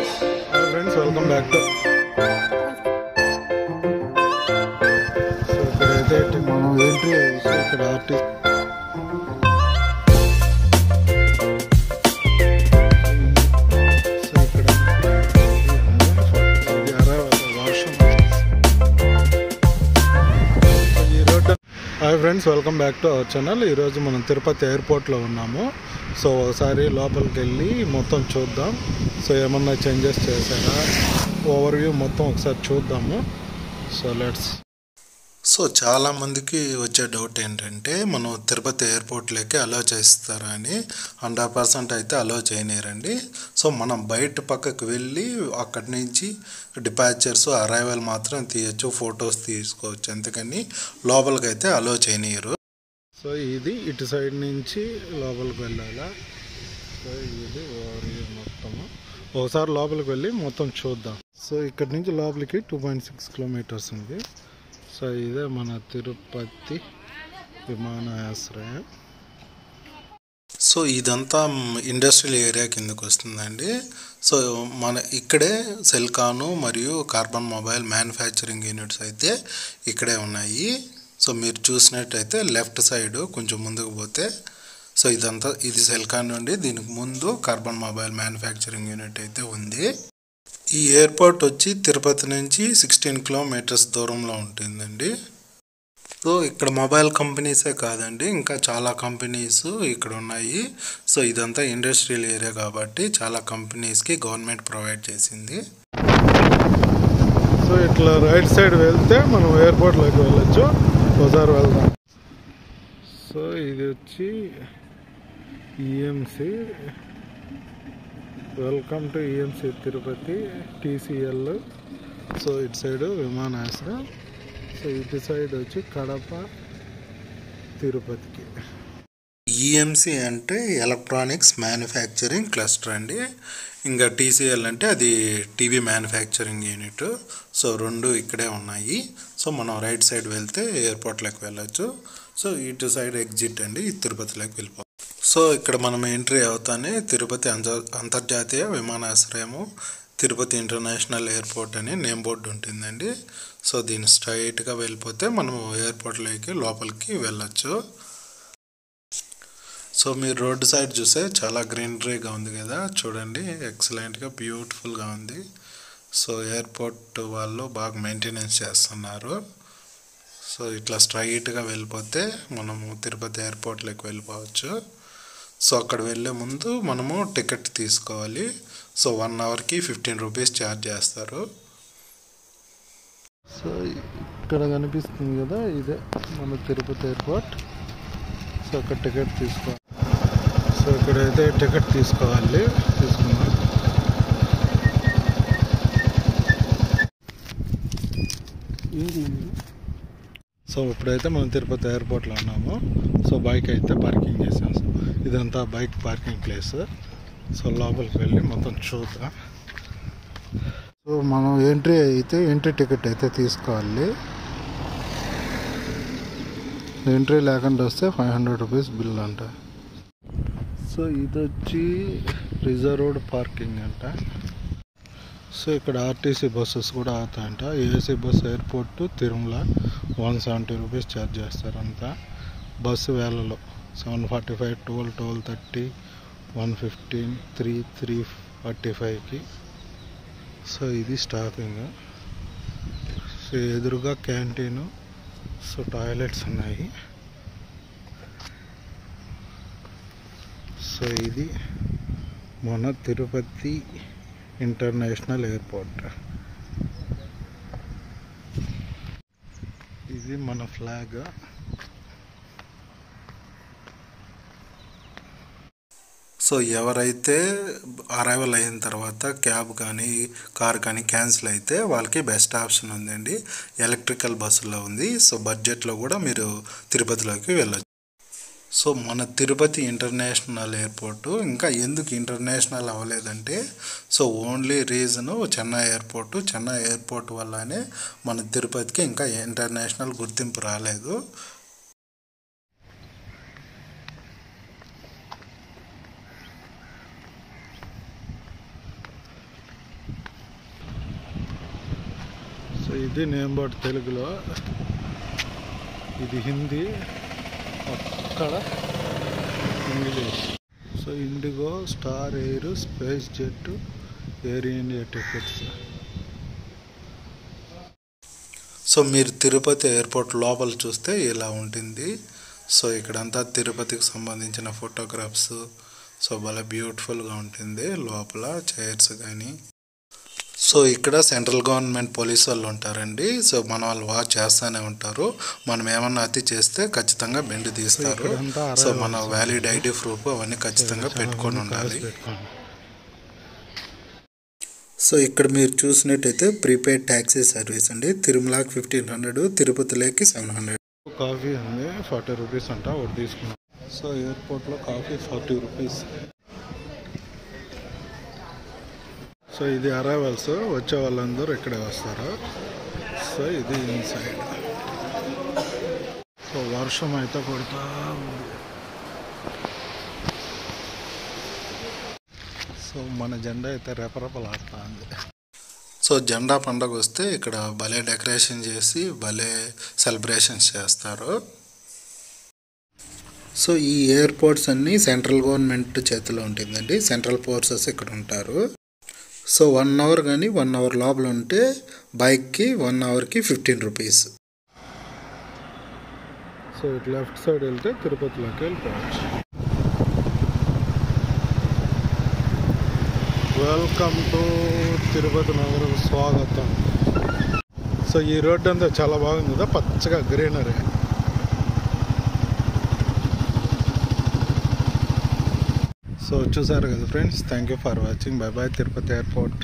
Hello friends, welcome back to ఇక్కడైతే మనం entry అయ్యి ఇక్కడ artist hi friends, welcome back to our channel. ఈరోజు మనం తిరుపతి ఎయిర్పోర్ట్లో ఉన్నాము. సో ఒకసారి లోపలికి వెళ్ళి మొత్తం చూద్దాం. సో ఏమన్నా చేంజెస్ చేశారా, ఓవర్వ్యూ మొత్తం ఒకసారి చూద్దాము. సో చాలామందికి వచ్చే డౌట్ ఏంటంటే, మనం తిరుపతి ఎయిర్పోర్ట్లోకి అలో చేస్తారా అని. 100% అయితే అలో చేయలేరండి. సో మనం బయట పక్కకు వెళ్ళి అక్కడి నుంచి డిపార్చర్స్ అరైవల్ మాత్రం తీయచ్చు, ఫొటోస్ తీసుకోవచ్చు. అందుకని లోపలికి అయితే అలో చేయనీయరు. సో ఇది ఇటు సైడ్ నుంచి లోపలికి వెళ్ళాలా. సో ఇది ఓవర్వ్యూ మొత్తము. ఒకసారి లోపలికి వెళ్ళి మొత్తం చూద్దాం. సో ఇక్కడ నుంచి లోపలికి 2.6 కిలోమీటర్స్ ఉంది. సో ఇదే మన తిరుపతి విమానాశ్రయం. సో ఇదంతా ఇండస్ట్రియల్ ఏరియా కిందకు వస్తుందండి. సో మన ఇక్కడే సెల్కాను మరియు కార్బన్ మొబైల్ మ్యానుఫ్యాక్చరింగ్ యూనిట్స్ అయితే ఇక్కడే ఉన్నాయి. సో మీరు చూసినట్టయితే లెఫ్ట్ సైడ్ కొంచెం ముందుకు పోతే, సో ఇది సెల్కాన్ నుండి దీనికి ముందు కార్బన్ మొబైల్ మ్యానుఫ్యాక్చరింగ్ యూనిట్ అయితే ఉంది. ఈ ఎయిర్పోర్ట్ వచ్చి తిరుపతి నుంచి 16 కిలోమీటర్స్ దూరంలో ఉంటుందండి. సో ఇక్కడ మొబైల్ కంపెనీసే కాదండి, ఇంకా చాలా కంపెనీస్ ఇక్కడ ఉన్నాయి. సో ఇదంతా ఇండస్ట్రియల్ ఏరియా కాబట్టి చాలా కంపెనీస్కి గవర్నమెంట్ ప్రొవైడ్ చేసింది. సో ఇట్లా రైట్ సైడ్ వెళ్తే మనం ఎయిర్పోర్ట్లోకి వెళ్ళొచ్చు. ఒకసారి వెళ్దాం. సో ఇది వచ్చి EMC. Welcome to EMC Tirupati TCL. So ఇటు సైడు విమానాశ్రయం. సో ఇటు సైడ్ వచ్చి కడప తిరుపతికి. ఈఎంసి అంటే ఎలక్ట్రానిక్స్ మ్యానుఫ్యాక్చరింగ్ క్లస్టర్ అండి. ఇంకా TCL అంటే అది టీవీ మ్యానుఫ్యాక్చరింగ్ యూనిట్. సో రెండు ఇక్కడే ఉన్నాయి. సో మనం రైట్ సైడ్ వెళ్తే ఎయిర్పోర్ట్లోకి వెళ్ళచ్చు. సో ఇటు సైడ్ ఎగ్జిట్ అండి, తిరుపతిలోకి వెళ్ళిపోవాలి. సో ఇక్కడ మనం ఎంట్రీ అవుతానే తిరుపతి అంతర్జాతీయ విమానాశ్రయము, తిరుపతి ఇంటర్నేషనల్ ఎయిర్పోర్ట్ అని నేమ్ బోర్డు ఉంటుందండి. సో దీన్ని స్ట్రైట్గా వెళ్ళిపోతే మనం ఎయిర్పోర్ట్లోకి లోపలికి వెళ్ళచ్చు. సో మీరు రోడ్డు సైడ్ చూస్తే చాలా గ్రీనరీగా ఉంది కదా, చూడండి ఎక్సలెంట్గా బ్యూటిఫుల్గా ఉంది. సో ఎయిర్పోర్ట్ వాళ్ళు బాగా మెయింటెనెన్స్ చేస్తున్నారు. సో ఇట్లా స్ట్రైట్గా వెళ్ళిపోతే మనము తిరుపతి ఎయిర్పోర్ట్లోకి వెళ్ళిపోవచ్చు. సో అక్కడ వెళ్ళే ముందు మనము టికెట్ తీసుకోవాలి. సో 1 అవర్కి 15 రూపీస్ ఛార్జ్ చేస్తారు. సో ఇక్కడ కనిపిస్తుంది కదా, ఇదే మన తిరుపతి ఎయిర్పోర్ట్. సో అక్కడ టికెట్ తీసుకోవాలి. సో ఇక్కడైతే టికెట్ తీసుకుందాం. సో ఇప్పుడైతే మనం తిరుపతి ఎయిర్పోర్ట్లో ఉన్నాము. సో బైక్ అయితే పార్కింగ్ చేసాము. ఇదంతా బైక్ పార్కింగ్ ప్లేస్. సో లోపలికి వెళ్ళి మొత్తం చూద్దాం. సో మనం ఎంట్రీ టికెట్ అయితే తీసుకోవాలి. ఎంట్రీ లేకుండా వస్తే 500 రూపీస్ బిల్ అంట. సో ఇది వచ్చి రిజర్వ్డ్ పార్కింగ్ అంట. సో ఇక్కడ ఆర్టీసీ బస్సెస్ కూడా అవుతాయంట. AC bus airport to Tirumala 170 rupees charge చేస్తారంతా. బస్సు వేళలో 7:45, 12, 12:30, 1:15, 3, 3:45కి. సో ఇది స్టాపింగ్. సో ఎదురుగా క్యాంటీను, సో టాయిలెట్స్ ఉన్నాయి. సో ఇది మన తిరుపతి ఇంటర్నేషనల్ ఎయిర్పోర్ట్. ఇది మన ఫ్లాగ్. సో ఎవరైతే అరైవల్ అయిన తర్వాత క్యాబ్ కానీ కార్ కానీ క్యాన్సిల్ అయితే వాళ్ళకి బెస్ట్ ఆప్షన్ ఉందండి, ఎలక్ట్రికల్ బస్సులో ఉంది. సో బడ్జెట్లో కూడా మీరు తిరుపతిలోకి వెళ్ళచ్చు. సో మన తిరుపతి ఇంటర్నేషనల్ ఎయిర్పోర్టు ఇంకా ఎందుకు ఇంటర్నేషనల్ అవ్వలేదంటే, so only reason Chennai airport వల్లనే మన తిరుపతికి ఇంకా ఇంటర్నేషనల్ గుర్తింపు రాలేదు. సో ఇది నేమ్ బోర్డ్ తెలుగులో, ఇది హిందీ, అక్కడ English. So IndiGo, star air, space jet, air India tickets. So మీరు తిరుపతి ఎయిర్పోర్ట్ లోపల చూస్తే ఇలా ఉంటుంది. సో ఇక్కడంతా తిరుపతికి సంబంధించిన ఫోటోగ్రాఫ్స్. సో భలే బ్యూటిఫుల్గా ఉంటుంది లోపల, చైర్స్ కానీ. సో ఇక్కడ సెంట్రల్ గవర్నమెంట్ పోలీస్ వాళ్ళు ఉంటారండి. సో మన వాళ్ళు వాచ్ చేస్తూనే ఉంటారు. మనం ఏమన్నా అతి చేస్తే ఖచ్చితంగా బెండ్ తీస్తారు. సో మన వ్యాలిడ్ ఐడి ప్రూఫ్ అవన్నీ ఖచ్చితంగా పెట్టుకొని ఉండాలి. సో ఇక్కడ మీరు చూసినట్టయితే ప్రీపెయిడ్ ట్యాక్సీ సర్వీస్ అండి. తిరుమలకి 1500, తిరుపతిలోకి 700. కాఫీ ఉంది 40 రూపీస్ అంట, ఒకటి తీసుకున్నాం. సో ఎయిర్పోర్ట్లో కాఫీ 40 రూపీస్. సో ఇది అరైవల్స్, వచ్చే వాళ్ళందరూ ఇక్కడే వస్తారు. సో ఇది ఇన్సైడ్. సో వర్షం అయితే పడుతూ ఉంది. సో మన జెండా అయితే రెపరెపలాడుతూ ఉంది. సో జెండా పండుగ వస్తే ఇక్కడ భలే డెకరేషన్ చేసి భలే సెలబ్రేషన్స్ చేస్తారు. సో ఈ ఎయిర్పోర్ట్స్ అన్నీ సెంట్రల్ గవర్నమెంట్ చేతిలో ఉంటుందండి. సెంట్రల్ ఫోర్సెస్ ఇక్కడ ఉంటారు. సో 1 అవర్ కానీ 1 అవర్ లోపల ఉంటే బైక్కి 1 అవర్కి 15 రూపీస్. సో ఇటు లెఫ్ట్ సైడ్ వెళ్తే తిరుపతిలోకి వెళ్ళిపోవచ్చు. వెల్కమ్ టు తిరుపతి నగరం, స్వాగతం. సో ఈ రోడ్డు అంతా చాలా బాగుంది కదా, పచ్చగా గ్రీనరీ. సో చూసారు కదా friends, thank you for watching. By by Tirupati airport.